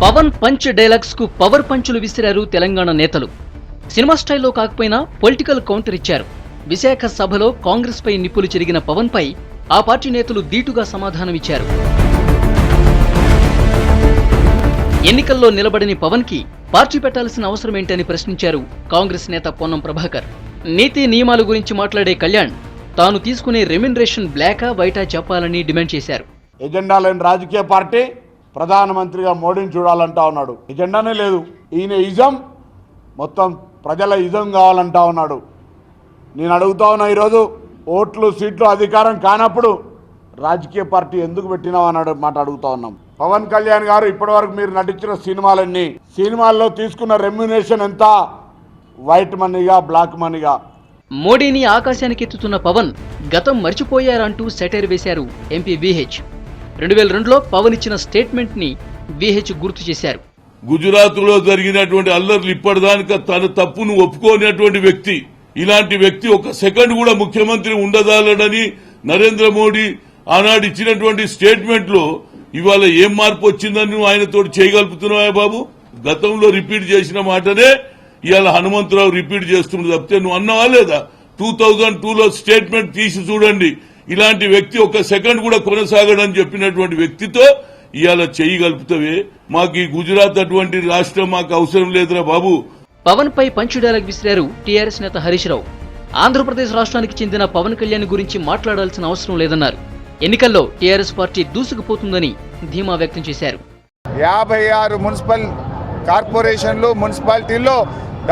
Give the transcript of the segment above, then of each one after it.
Pawan punch dialogues కు power పంచులు విసిరారు తెలంగాణ నేతలు. సినిమా స్టైల్లో కాకపోయినా పొలిటికల్ కౌంటర్ ఇచ్చారు. విశాఖ సభలో కాంగ్రెస్ పై నిప్పులు చెరిగిన పవన్ పై ఆ పార్టీ నేతలు ధీటుగా సమాధానమిచ్చారు. ఎన్నికల్లో నిలబడని పవన్ కి పార్టీ పెట్టాల్సిన అవసరమేంటని ప్రశ్నించారు కాంగ్రెస్ నేత పొన్నం ప్రభాకర్. నీతి నియమాల గురించి మాట్లాడే కళ్యాణ్ తాను తీసుకునే రెమ్యునరేషన్ బ్లాకా వైటా చెప్పాలని డిమాండ్ చేశారు. ఎజెండా లేని రాజకీయ పార్టీ ప్రధానమంత్రిగా మోడీని చూడాలంటా ఉన్నాడు. ఎజెండానే లేదు. ఈయన ఇజం మొత్తం ప్రజల ఇజం కావాలంటా ఉన్నాడు. నేను అడుగుతా ఉన్నా, ఈరోజు ఓట్లు సీట్లు అధికారం కానప్పుడు రాజకీయ పార్టీ ఎందుకు పెట్టినావు అన్నాడు మాట అడుగుతా ఉన్నాం. పవన్ కళ్యాణ్ గారు ఇప్పటివరకు మీరు నటించిన సినిమాల్లో తీసుకున్న రెమ్యునేషన్ ఎంత? వైట్ మనీగా బ్లాక్ మనీగా? మోడీని ఆకాశానికి ఎత్తుతున్న పవన్ గతం మర్చిపోయారంటూ సెటైర్ వేశారు ఎంపీ విహెచ్. 2002లో పవన్ ఇచ్చిన స్టేట్మెంట్ ని విహెచ్ గుర్తు చేశారు. గుజరాత్ లో జరిగినటువంటి అల్లర్లు ఇప్పటిదానిక తన తప్పును ఒప్పుకోనటువంటి వ్యక్తి, ఇలాంటి వ్యక్తి ఒక సెకండ్ కూడా ముఖ్యమంత్రి ఉండదాలడని నరేంద్ర మోడీ ఆనాడు ఇచ్చినటువంటి స్టేట్మెంట్ లో ఇవాళ ఏం మార్పు వచ్చిందని నువ్వు ఆయనతో చేయగలుగుతున్నావా బాబు? గతంలో రిపీట్ చేసిన మాటనే ఇవాళ హనుమంతరావు రిపీట్ చేస్తున్నది తప్పితే నువ్వు అన్నావా లేదా? 2002లో స్టేట్మెంట్ తీసి చూడండి. ఇలాంటి వ్యక్తి ఒక సెకండ్ కూడా కొనసాగడని చెప్పినటువంటి వ్యక్తితో ఇవాళ చేయగలుగుతావే? మాకు ఈ గుజరాత్ అటువంటి రాష్ట్రం మాకు అవసరం లేదురా బాబు. పవన్ పై పంచ్ డైలాగ్ విసిరారు టీఆర్ఎస్ నేత హరీష్ రావు. ఆంధ్రప్రదేశ్ రాష్ట్రానికి చెందిన పవన్ కళ్యాణ్ గురించి మాట్లాడాల్సిన అవసరం లేదన్నారు. ఎన్నికల్లో టీఆర్ఎస్ పార్టీ దూసుకుపోతుందని ధీమా వ్యక్తం చేశారు. 56 మున్సిపల్ కార్పొరేషన్లు మున్సిపాలిటీల్లో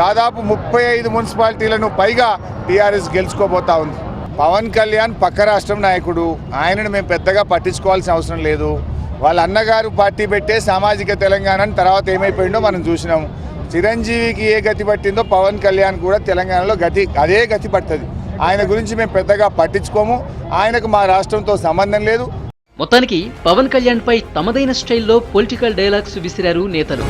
దాదాపు 35 మున్సిపాలిటీలను పైగా టీఆర్ఎస్ గెలుచుకోబోతా ఉంది. పవన్ కళ్యాణ్ పక్క రాష్ట్రం నాయకుడు, ఆయనను మేము పెద్దగా పట్టించుకోవాల్సిన అవసరం లేదు. వాళ్ళ అన్నగారు పార్టీ పెట్టే సామాజిక తెలంగాణ తర్వాత ఏమైపోయిందో మనం చూసినాం. చిరంజీవికి ఏ గతి పట్టిందో పవన్ కళ్యాణ్ కూడా తెలంగాణలో అదే గతి పడుతుంది. ఆయన గురించి మేము పెద్దగా పట్టించుకోము. ఆయనకు మా రాష్ట్రంతో సంబంధం లేదు. మొత్తానికి పవన్ కళ్యాణ్ పై తమదైన స్టైల్లో పొలిటికల్ డైలాగ్స్ విసిరారు నేతలు.